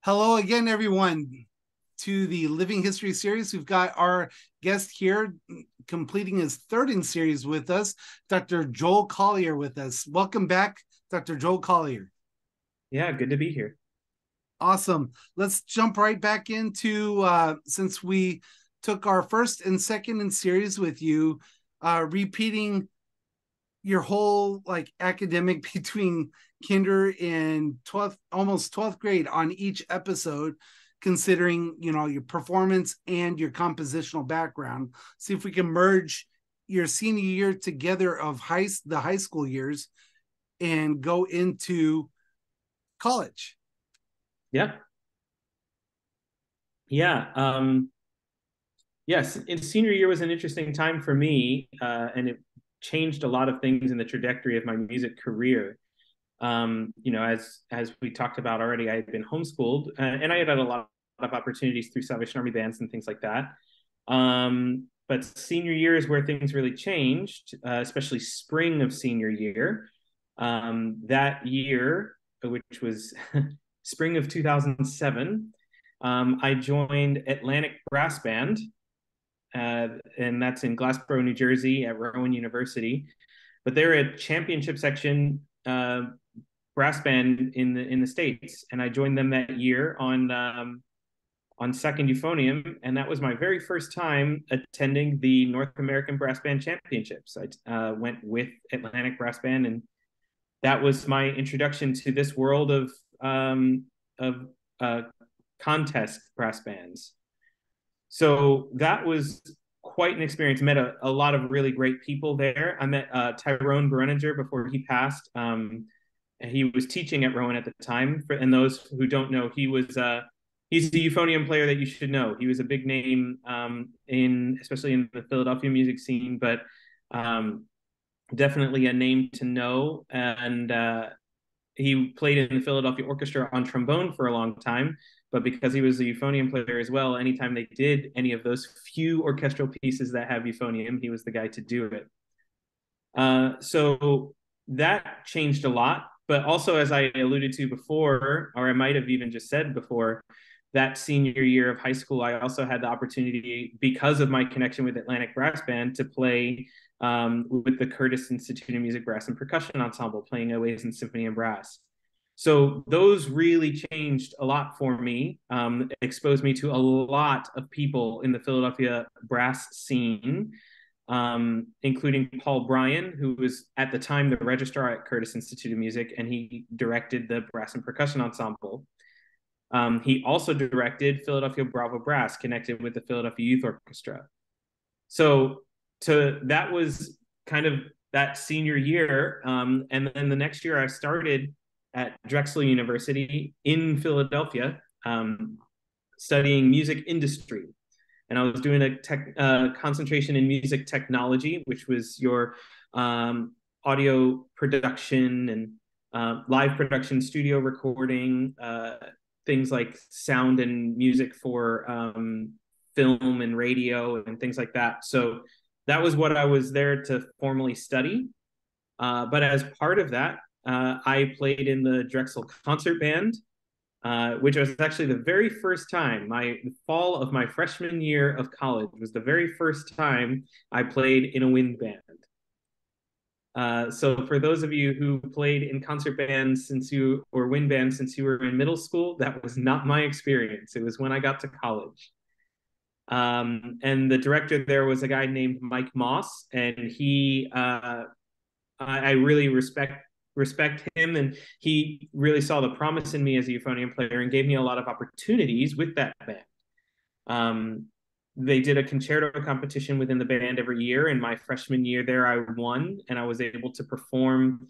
Hello again, everyone, to the Living History series. We've got our guest here completing his third in series with us, Dr. Joel Collier with us. Welcome back, Dr. Joel Collier. Yeah, good to be here. Awesome. Let's jump right back into, since we took our first and second in series with you, repeating your whole like academic between kinder and 12th, almost 12th grade on each episode, considering your performance and your compositional background. See if we can merge your senior year together of the high school years and go into college. Yeah. Yeah. Yes, in senior year was an interesting time for me, and it changed a lot of things in the trajectory of my music career. As we talked about already, I had been homeschooled, and I had a lot of opportunities through Salvation Army bands and things like that. But senior year is where things really changed, especially spring of senior year. That year, which was spring of 2007, I joined Atlantic Brass Band, and that's in Glassboro, New Jersey, at Rowan University. But they're a championship section brass band in the states, and I joined them that year on second euphonium, and that was my very first time attending the North American Brass Band Championships. I went with Atlantic Brass Band, and that was my introduction to this world of uh, contest brass bands. So that was quite an experience. Met a lot of really great people there. I met Tyrone Bereninger before he passed. He was teaching at Rowan at the time. And those who don't know, he's a euphonium player that you should know. He was a big name especially in the Philadelphia music scene, but um, definitely a name to know. And he played in the Philadelphia Orchestra on trombone for a long time. But because he was a euphonium player as well, anytime they did any of those few orchestral pieces that have euphonium, he was the guy to do it. So that changed a lot. But also, as I alluded to before, or I might have even just said before, that senior year of high school, I also had the opportunity, because of my connection with Atlantic Brass Band, to play with the Curtis Institute of Music Brass and Percussion Ensemble, playing oboes and symphony and brass. So those really changed a lot for me, exposed me to a lot of people in the Philadelphia brass scene, including Paul Bryan, who was at the time the registrar at Curtis Institute of Music, and he directed the brass and percussion ensemble. He also directed Philadelphia Bravo Brass, connected with the Philadelphia Youth Orchestra. So that was kind of that senior year. And then the next year I started at Drexel University in Philadelphia, studying music industry. And I was doing a concentration in music technology, which was your audio production and live production, studio recording, things like sound and music for film and radio and things like that. So that was what I was there to formally study. But as part of that, I played in the Drexel concert band, which was actually the very first time, the fall of my freshman year of college was the very first time I played in a wind band. So for those of you who played in concert bands or wind bands since you were in middle school, that was not my experience. It was when I got to college. And the director there was a guy named Mike Moss, and I really respect him, and he really saw the promise in me as a euphonium player and gave me a lot of opportunities with that band. They did a concerto competition within the band every year, and my freshman year there I won, and I was able to perform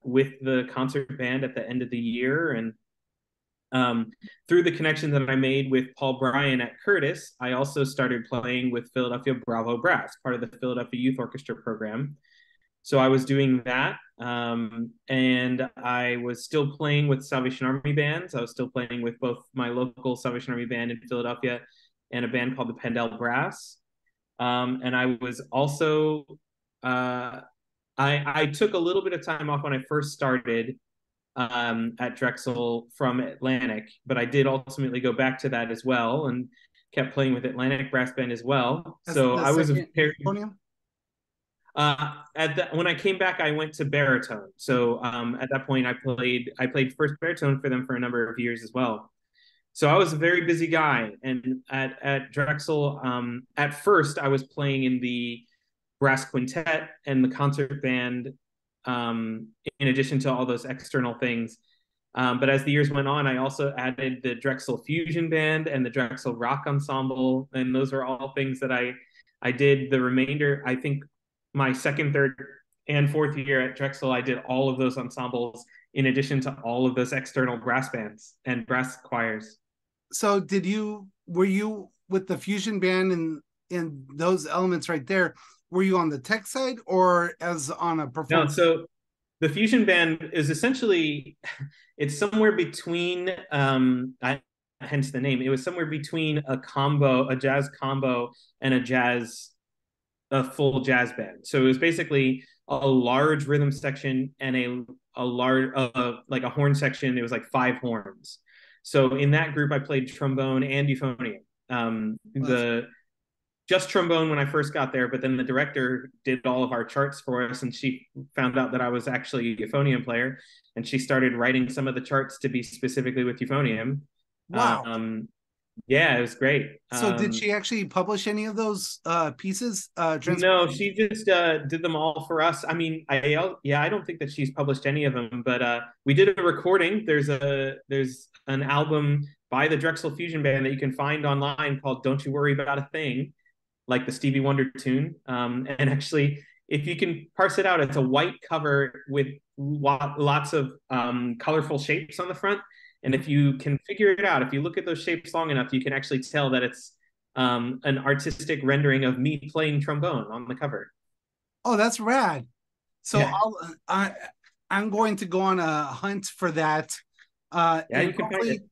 with the concert band at the end of the year. And through the connection that I made with Paul Bryan at Curtis, I also started playing with Philadelphia Bravo Brass, part of the Philadelphia Youth Orchestra program. So I was doing that, and I was still playing with Salvation Army bands. I was still playing with both my local Salvation Army band in Philadelphia and a band called the Pendel Brass. And I was also, I took a little bit of time off when I first started at Drexel from Atlantic, but I did ultimately go back to that as well and kept playing with Atlantic Brass Band as well. As So the I was a second very euphonium? when I came back, I went to baritone. So at that point, I played first baritone for them for a number of years as well. So I was a very busy guy, and at Drexel, at first I was playing in the brass quintet and the concert band, in addition to all those external things. But as the years went on, I also added the Drexel Fusion Band and the Drexel Rock Ensemble, and those are all things that I did the remainder. I think my second, third, and fourth year at Drexel, I did all of those ensembles in addition to all of those external brass bands and brass choirs. So were you with the fusion band and those elements right there? Were you on the tech side or as on a No, performance? so the fusion band is essentially it's somewhere between hence the name. It was somewhere between a jazz combo, and a full jazz band. So it was basically a large rhythm section and a large like a horn section. It was like 5 horns. So in that group, I played trombone and euphonium. Well, The just trombone when I first got there, but then the director did all of our charts for us, and she found out that I was actually a euphonium player, and she started writing some of the charts to be specifically with euphonium. wow. Um, yeah, it was great. So did she actually publish any of those pieces? No, she just did them all for us. I mean, I don't think that she's published any of them, but we did a recording. There's an album by the Drexel Fusion Band that you can find online called "Don't You Worry About a Thing," like the Stevie Wonder tune. And actually, if you can parse it out, it's a white cover with lots of colorful shapes on the front. And if you can figure it out, if you look at those shapes long enough, you can actually tell that it's an artistic rendering of me playing trombone on the cover. Oh, that's rad. So Yeah, I'm going to go on a hunt for that. yeah, And you can find it.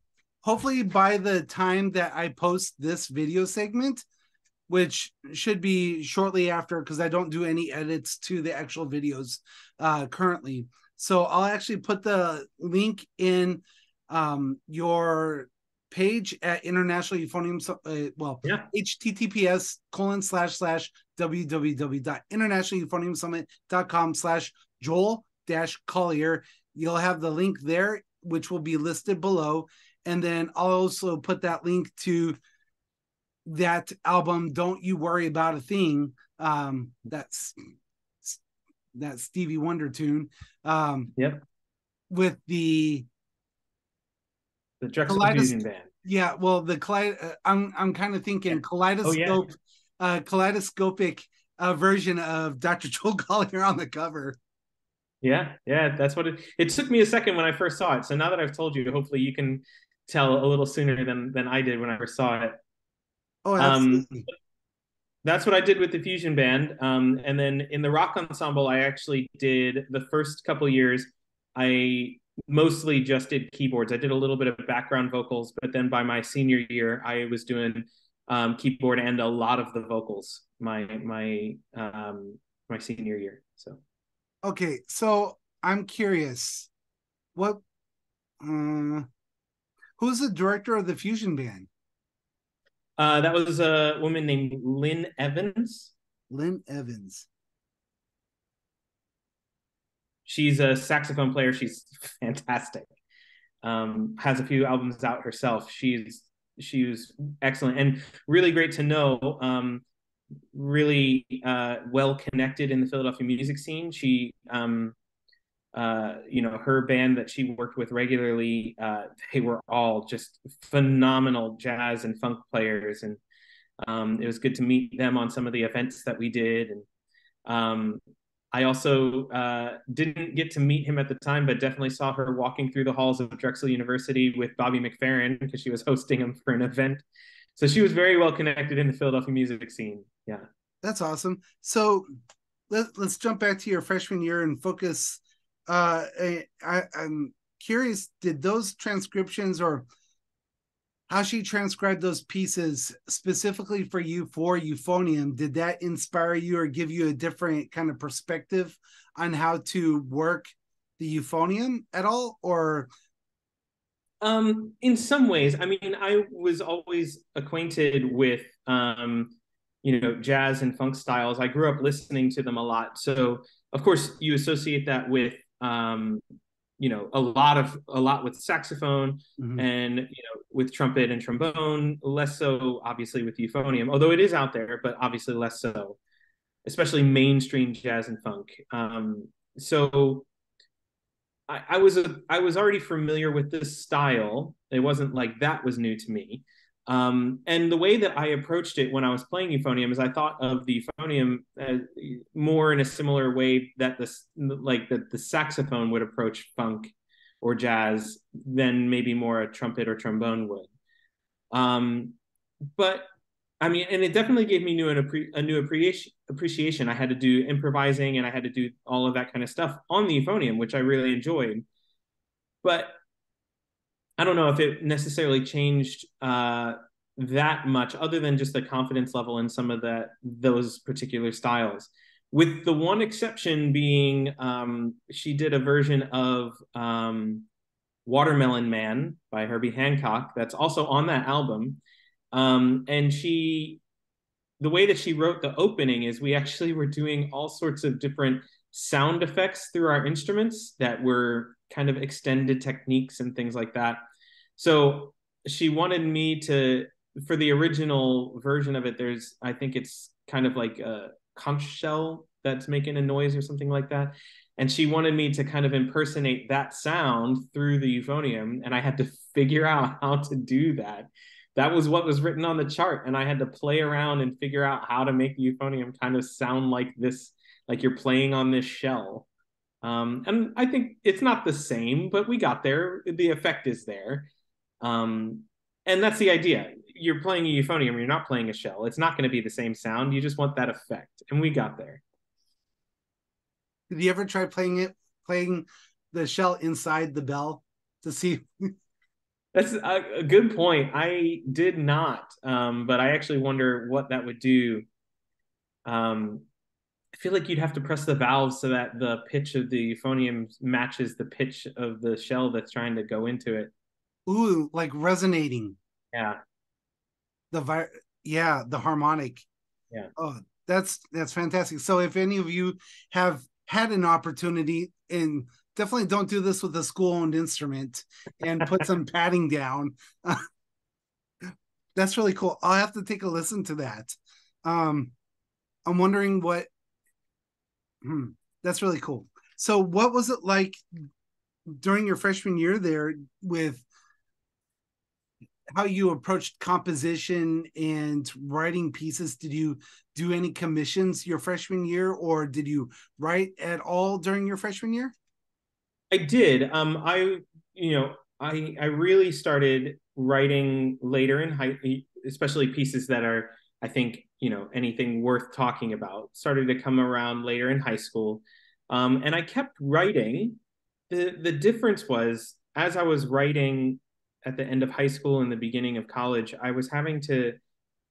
hopefully by the time that I post this video segment, which should be shortly after, because I don't do any edits to the actual videos currently. So I'll actually put the link in your page at International Euphonium. Yeah, https://www.internationaleuphoniumsummit.com/Joel-Collier. You'll have the link there, which will be listed below. And then I'll also put that link to that album, Don't You Worry About a Thing. That's that Stevie Wonder tune. yep. With The Drexel Fusion kaleidoscope. Band. Yeah, well, I'm kind of Yeah. thinking Oh yeah. kaleidoscopic version of Dr. Joel Collier on the cover. Yeah, yeah, that's what it took me a second when I first saw it. So now that I've told you, hopefully you can tell a little sooner than I did when I first saw it. Oh, Um, absolutely. that's what I did with the fusion band. And then in the rock ensemble, I actually did the first couple years. I mostly just did keyboards. I did a little bit of background vocals, but then by my senior year, I was doing keyboard and a lot of the vocals. My senior year. So Okay, so I'm curious, what who's the director of the fusion band? that was a woman named Lynn Evans. Lynn Evans. She's a saxophone player. She's fantastic. Has a few albums out herself. She was excellent and really great to know. Really well connected in the Philadelphia music scene. She, her band that she worked with regularly, they were all just phenomenal jazz and funk players, and it was good to meet them on some of the events that we did. And I also didn't get to meet him at the time, but definitely saw her walking through the halls of Drexel University with Bobby McFerrin because she was hosting him for an event. So she was very well connected in the Philadelphia music scene. Yeah. That's awesome. So let's jump back to your freshman year and focus. I'm curious, did those transcriptions or how she transcribed those pieces specifically for you for euphonium, did that inspire you or give you a different kind of perspective on how to work the euphonium at all, or? In some ways, I mean, I was always acquainted with jazz and funk styles. I grew up listening to them a lot. So of course you associate that with a lot with saxophone Mm-hmm. and with trumpet and trombone, less so obviously with euphonium, although it is out there, but obviously less so, especially mainstream jazz and funk. So I was already familiar with this style. It wasn't like that was new to me. And the way that I approached it when I was playing euphonium is I thought of the euphonium as more in a similar way that the saxophone would approach funk or jazz than maybe more a trumpet or trombone would. But I mean, and it definitely gave me a new appreciation. I had to do improvising and I had to do all of that kind of stuff on the euphonium, which I really enjoyed. But I don't know if it necessarily changed that much, other than just the confidence level in some of those particular styles. With the one exception being, she did a version of Watermelon Man by Herbie Hancock that's also on that album. And the way that she wrote the opening is we actually were doing all sorts of different sound effects through our instruments that were kind of extended techniques and things like that. So she wanted me to, for the original version of it, I think it's kind of like a conch shell that's making a noise or something like that. And she wanted me to kind of impersonate that sound through the euphonium. And I had to figure out how to do that. That was what was written on the chart. And I had to play around and figure out how to make the euphonium kind of sound like this, like you're playing on this shell. And I think it's not the same, but we got there. The effect is there. And that's the idea. You're playing a euphonium, you're not playing a shell. It's not going to be the same sound. You just want that effect. And we got there. Did you ever try playing the shell inside the bell to see? That's a good point. I did not, but I actually wonder what that would do. I feel like you'd have to press the valves so that the pitch of the euphonium matches the pitch of the shell that's trying to go into it. Ooh, like resonating. Yeah. The harmonic. Yeah. Oh, that's fantastic. So if any of you have had an opportunity, and definitely don't do this with a school-owned instrument, and put some padding down. That's really cool. I'll have to take a listen to that. I'm wondering what. That's really cool. So, what was it like during your freshman year there with how you approached composition and writing pieces? Did you do any commissions your freshman year, or did you write at all during your freshman year? I did. I really started writing later in especially pieces that are, I think, anything worth talking about started to come around later in high school. And I kept writing. The difference was, as I was writing at the end of high school and the beginning of college, I was having to,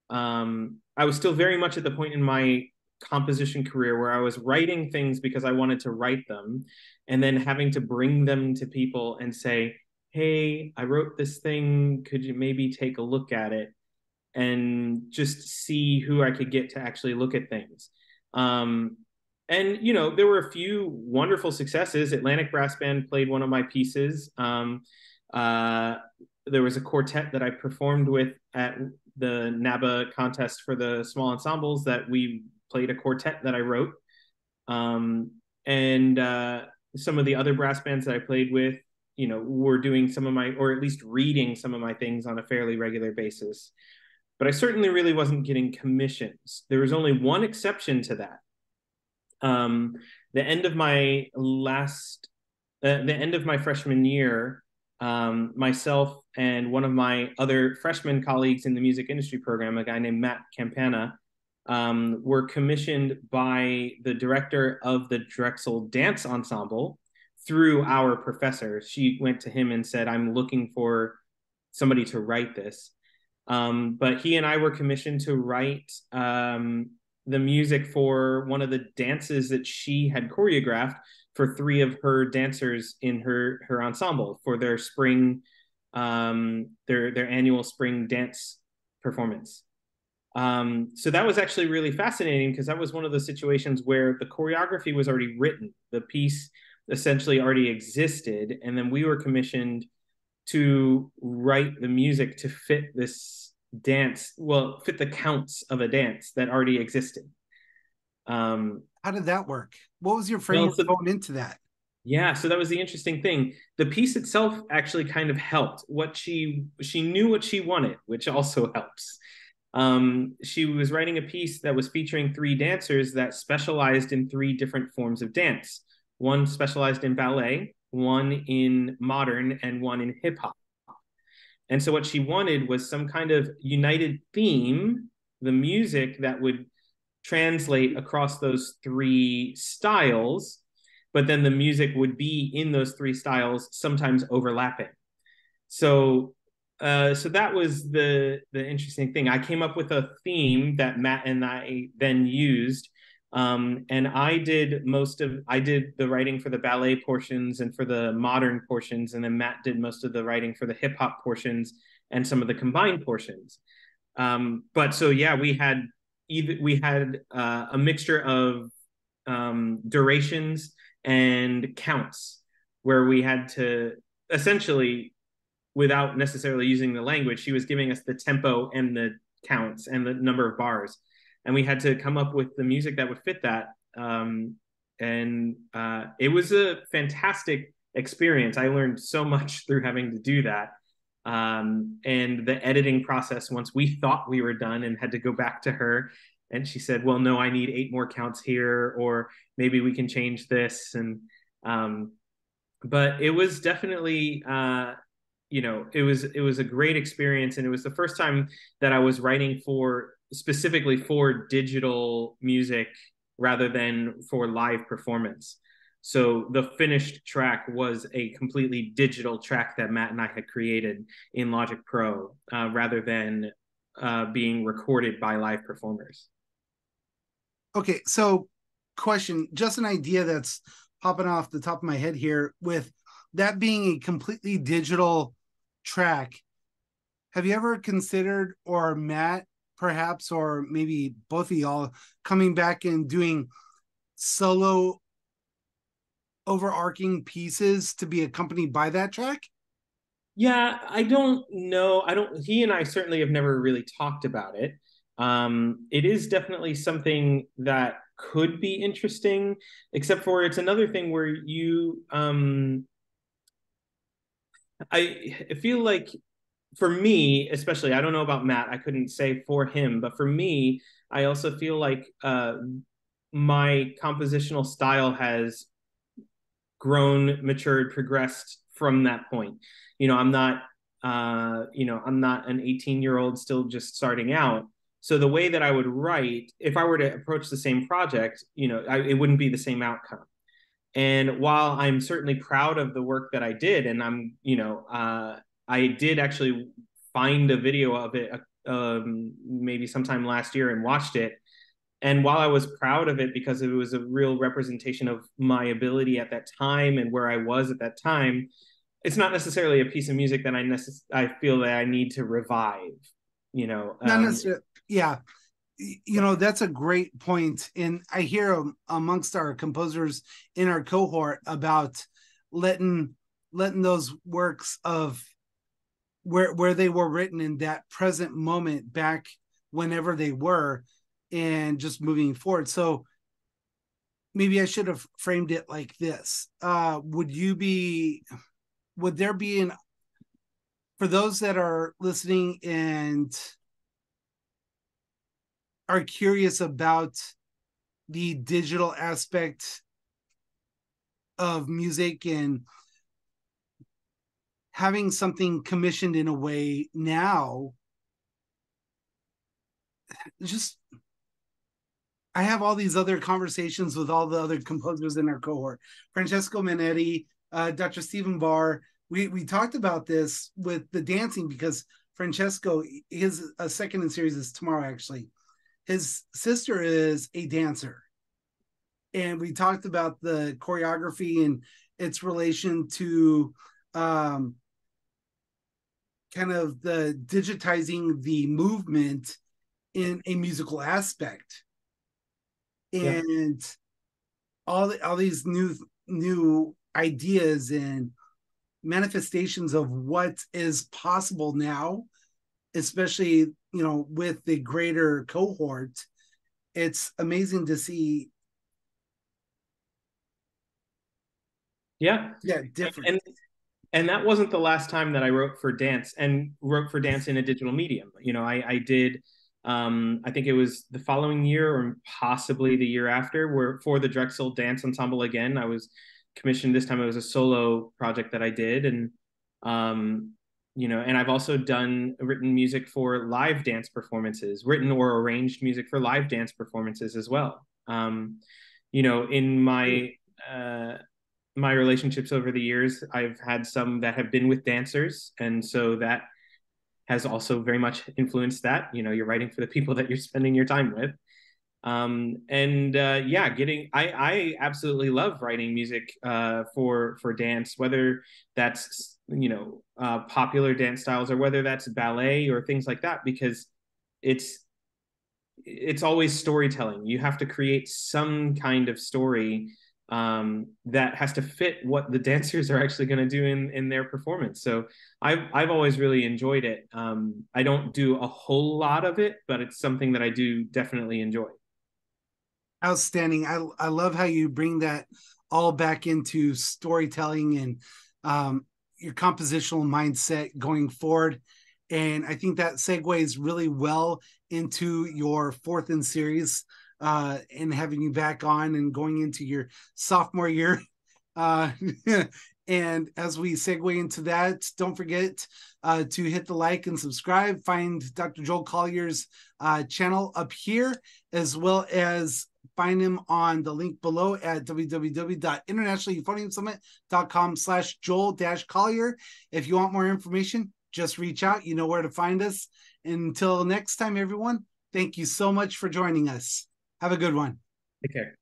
I was still very much at the point in my composition career where I was writing things because I wanted to write them, and then having to bring them to people and say, hey, I wrote this thing. Could you maybe take a look at it? And just see who I could get to actually look at things. And there were a few wonderful successes. Atlantic Brass Band played one of my pieces. There was a quartet that I performed with at the NABBA contest for the small ensembles that we played a quartet that I wrote. And some of the other brass bands that I played with, were doing some of my, or at least reading some of my things on a fairly regular basis. But I certainly really wasn't getting commissions. There was only one exception to that. The end of my freshman year, myself and one of my other freshman colleagues in the music industry program, a guy named Matt Campana, were commissioned by the director of the Drexel Dance Ensemble through our professor. She went to him and said, I'm looking for somebody to write this. But he and I were commissioned to write the music for one of the dances that she had choreographed for 3 of her dancers in her ensemble for their spring, their annual spring dance performance. So that was actually really fascinating, because that was one of the situations where the choreography was already written. The piece essentially already existed, and then we were commissioned to write the music to fit this dance, well, fit the counts of a dance that already existed. How did that work? What was your Well, framework going into that? yeah, so that was the interesting thing. The piece itself actually kind of helped. What she knew what she wanted, which also helps. She was writing a piece that was featuring 3 dancers that specialized in 3 different forms of dance. One specialized in ballet, one in modern, and one in hip hop. And so what she wanted was some kind of united theme, the music that would translate across those 3 styles, but then the music would be in those 3 styles, sometimes overlapping. So so that was the interesting thing. I came up with a theme that Matt and I then used, and I did the writing for the ballet portions and for the modern portions, and then Matt did most of the writing for the hip hop portions and some of the combined portions. But so yeah, we had a mixture of durations and counts, where we had to essentially, without necessarily using the language, she was giving us the tempo and the counts and the number of bars, and we had to come up with the music that would fit that. It was a fantastic experience. I learned so much through having to do that. And the editing process, once we thought we were done and had to go back to her, and she said, well, no, I need 8 more counts here, or maybe we can change this. And but it was definitely it was a great experience, and it was the first time that I was writing specifically for digital music rather than for live performance. So the finished track was a completely digital track that Matt and I had created in Logic Pro, rather than being recorded by live performers. Okay, so question, just an idea that's popping off the top of my head here, with that being a completely digital track. Have you ever considered, or Matt perhaps, or maybe both of y'all, coming back and doing solo overarching pieces to be accompanied by that track? Yeah, I don't know. He and I certainly have never really talked about it. It is definitely something that could be interesting, except for it's another thing where I feel like, for me, especially, I don't know about Matt, I couldn't say for him, but for me, I also feel like my compositional style has grown, matured, progressed from that point. I'm not I'm not an 18-year-old still just starting out. So the way that I would write, if I were to approach the same project, it wouldn't be the same outcome. And while I'm certainly proud of the work that I did, and I did actually find a video of it maybe sometime last year and watched it. And while I was proud of it because it was a real representation of my ability at that time and where I was at that time, it's not necessarily a piece of music that I feel that I need to revive. Not necessarily. Yeah, that's a great point. And I hear amongst our composers in our cohort about letting those works of where they were written in that present moment back whenever they were, and just moving forward. So maybe I should have framed it like this. Would there be for those that are listening and are curious about the digital aspect of music and having something commissioned in a way now, just, I have all these other conversations with all the other composers in our cohort. Francesco Manetti, Dr. Stephen Barr. We talked about this with the dancing, because Francesco, his second in series is tomorrow, actually. His sister is a dancer. and we talked about the choreography and its relation to kind of the digitizing the movement in a musical aspect, Yeah. and all these new ideas and manifestations of what is possible now, especially with the greater cohort. It's amazing to see. Yeah. Yeah, different. And that wasn't the last time that I wrote for dance in a digital medium. I did, I think it was the following year or possibly the year after, where for the Drexel Dance Ensemble again, I was commissioned. This time it was a solo project that I did. And I've also written music for live dance performances, written or arranged music for live dance performances as well. In my relationships over the years, I've had some that have been with dancers, and so that has also very much influenced that. You're writing for the people that you're spending your time with. Yeah, I absolutely love writing music for dance, whether that's popular dance styles or whether that's ballet or things like that, because it's always storytelling. You have to create some kind of story that has to fit what the dancers are actually going to do in their performance. So I've always really enjoyed it. I don't do a whole lot of it, but it's something that I do definitely enjoy. Outstanding. I love how you bring that all back into storytelling and your compositional mindset going forward. And I think that segues really well into your fourth in series, and having you back on and going into your sophomore year. Uh, and as we segue into that, don't forget to hit the like and subscribe. Find Dr. Joel Collier's channel up here, as well as find him on the link below at www.internationaleuphoniumsummit.com/Joel-Collier. If you want more information, just reach out. You know where to find us. Until next time, everyone, thank you so much for joining us. Have a good one. Take care.